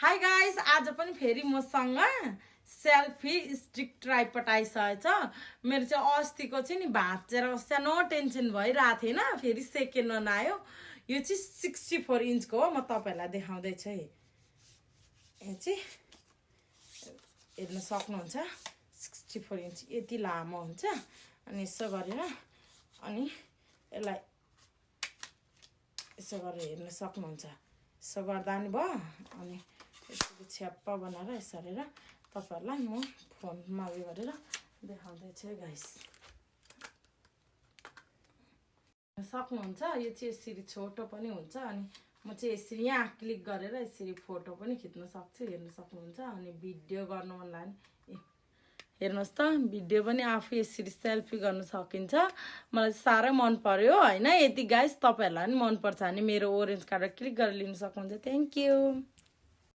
High guys, आज पनि फेरि मसँग सेल्फी स्टिक ट्राइपड आइसकेछ। मेरो चाहिँ अस्तिको चाहिँ नि भाँचेर सानो टेन्सन भइरहेको थिएन, फेरि सेकेन्ड वान आयो। यो चाहिँ 64 इन्चको हो। म तपाईँहरूलाई देखाउँदैछु है। यो चाहिँ हेर्न सक्नुहुन्छ 64 इन्च यति लामो हुन्छ। अनि यसो गरेर अनि यसलाई यसो गरेर हेर्न सक्नुहुन्छ। यसो गर्दा नि भयो। अनि यसरी छ्याप्पा बनाएर यसरी तपाईहरुलाई म फोनमा उयो गरेर देखाउँदैछु है गाइस। सक्नुहुन्छ यो चाहिँ यसरी छोटो पनि हुन्छ। अनि म चाहिँ यसरी यहाँ क्लिक गरेर यसरी फोटो पनि खिच्न सक्छु, हेर्न सक्नुहुन्छ। अनि भिडियो गर्नु मन लाग्यो हेर्नुहोस् त, भिडियो पनि आफै यसरी सेल्फी गर्न सकिन्छ। मलाई साह्रै मन पर्यो हैन। यति गाइस, तपाईहरुलाई पनि मन पर्छ भने मेरो ओरेन्ज कार्ड क्लिक गरेर लिन सक्नुहुन्छ। Thank you.